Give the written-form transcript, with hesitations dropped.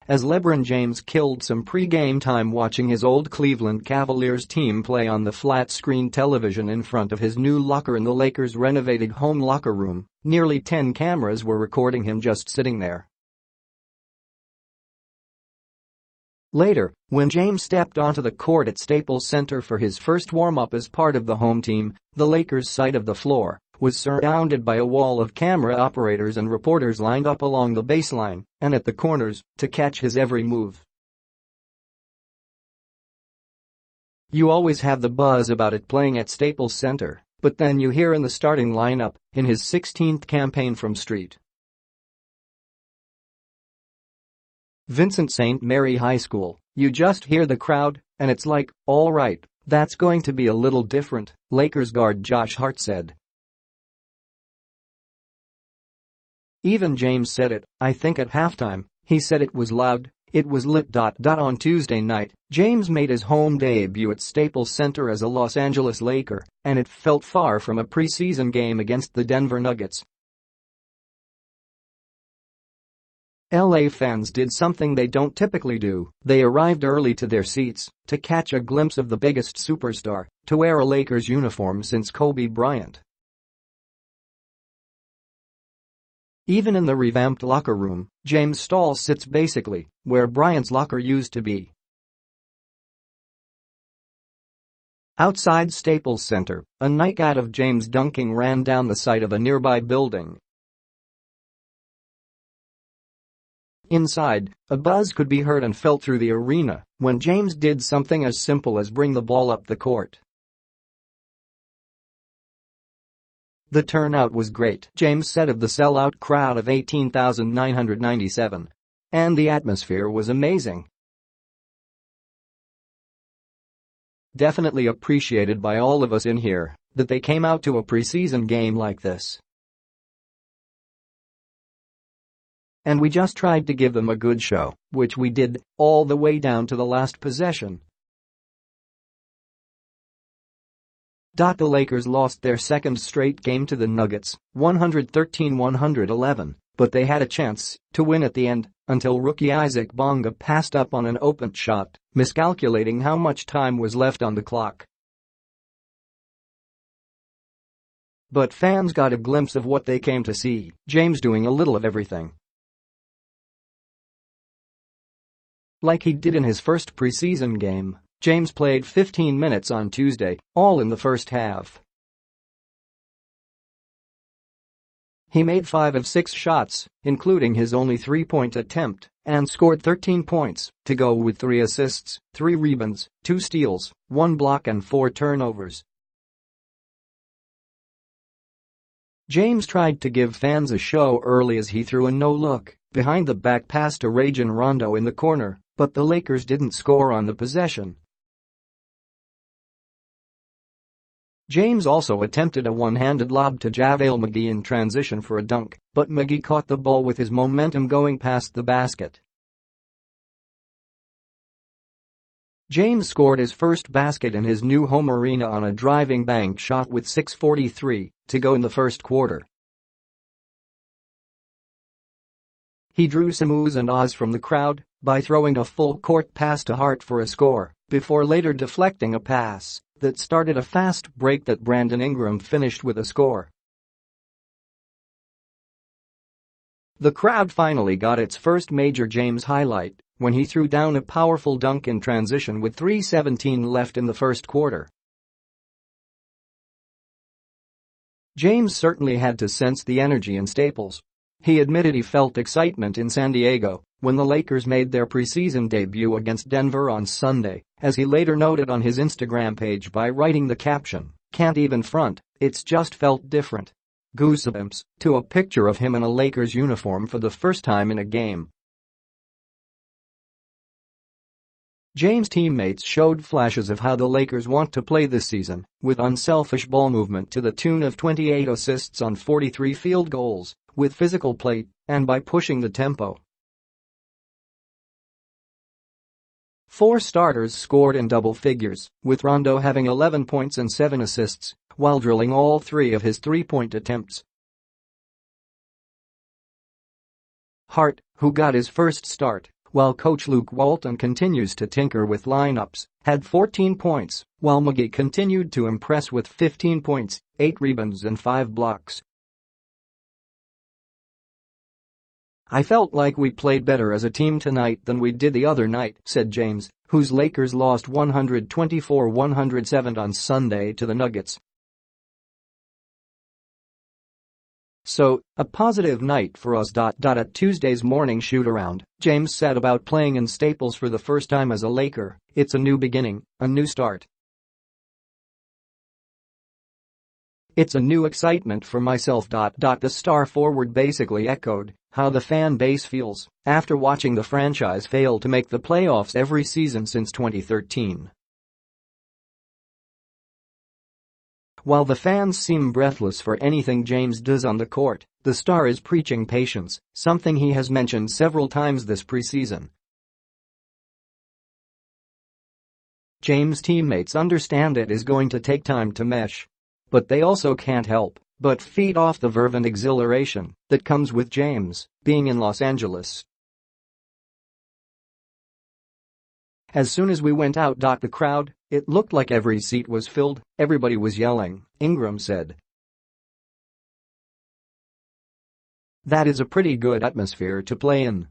as LeBron James killed some pre-game time watching his old Cleveland Cavaliers team play on the flat-screen television in front of his new locker in the Lakers' renovated home locker room. Nearly 10 cameras were recording him just sitting there. Later, when James stepped onto the court at Staples Center for his first warm-up as part of the home team, the Lakers' side of the floor was surrounded by a wall of camera operators and reporters lined up along the baseline and at the corners to catch his every move. You always have the buzz about it playing at Staples Center, but then you hear in the starting lineup, in his 16th campaign from St. Vincent-St. Mary High School, you just hear the crowd, and it's like, all right, that's going to be a little different, Lakers guard Josh Hart said. Even James said it, I think at halftime, he said it was loud, it was lit. On Tuesday night, James made his home debut at Staples Center as a Los Angeles Laker, and it felt far from a preseason game against the Denver Nuggets. LA fans did something they don't typically do. They arrived early to their seats to catch a glimpse of the biggest superstar to wear a Lakers uniform since Kobe Bryant. Even in the revamped locker room, James' stall sits basically where Bryant's locker used to be. Outside Staples Center, a nightcap of James dunking ran down the side of a nearby building. Inside, a buzz could be heard and felt through the arena when James did something as simple as bring the ball up the court. The turnout was great, James said of the sellout crowd of 18,997. And the atmosphere was amazing. Definitely appreciated by all of us in here that they came out to a preseason game like this. And we just tried to give them a good show, which we did, all the way down to the last possession. The Lakers lost their second straight game to the Nuggets, 113-111, but they had a chance to win at the end until rookie Isaac Bonga passed up on an open shot, miscalculating how much time was left on the clock. But fans got a glimpse of what they came to see, James doing a little of everything. Like he did in his first preseason game, James played 15 minutes on Tuesday, all in the first half. He made 5 of 6 shots, including his only three-point attempt, and scored 13 points, to go with 3 assists, 3 rebounds, 2 steals, 1 block and 4 turnovers. James tried to give fans a show early as he threw a no-look, behind-the-back pass to Rajon Rondo in the corner, but the Lakers didn't score on the possession. James also attempted a one-handed lob to JaVale McGee in transition for a dunk, but McGee caught the ball with his momentum going past the basket. James scored his first basket in his new home arena on a driving bank shot with 6:43 to go in the first quarter. He drew some oohs and ahs from the crowd by throwing a full-court pass to Hart for a score, before later deflecting a pass that started a fast break that Brandon Ingram finished with a score. The crowd finally got its first major James highlight when he threw down a powerful dunk in transition with 3:17 left in the first quarter. James certainly had to sense the energy in Staples. He admitted he felt excitement in San Diego when the Lakers made their preseason debut against Denver on Sunday, as he later noted on his Instagram page by writing the caption, "Can't even front, it's just felt different. Goosebumps," to a picture of him in a Lakers uniform for the first time in a game. James' teammates showed flashes of how the Lakers want to play this season, with unselfish ball movement to the tune of 28 assists on 43 field goals, with physical play, and by pushing the tempo. 4 starters scored in double figures, with Rondo having 11 points and 7 assists, while drilling all 3 of his three-point attempts. Hart, who got his first start, while coach Luke Walton continues to tinker with lineups, had 14 points, while McGee continued to impress with 15 points, 8 rebounds and 5 blocks. "I felt like we played better as a team tonight than we did the other night," said James, whose Lakers lost 124-107 on Sunday to the Nuggets. "So, a positive night for us. At Tuesday's morning shoot-around, James said about playing in Staples for the first time as a Laker, "It's a new beginning, a new start. It's a new excitement for myself." The star forward basically echoed how the fan base feels after watching the franchise fail to make the playoffs every season since 2013. While the fans seem breathless for anything James does on the court, the star is preaching patience, something he has mentioned several times this preseason. James' teammates understand it is going to take time to mesh. But they also can't help but feed off the verve and exhilaration that comes with James being in Los Angeles. "As soon as we went out, the crowd, it looked like every seat was filled, everybody was yelling," Ingram said. "That is a pretty good atmosphere to play in."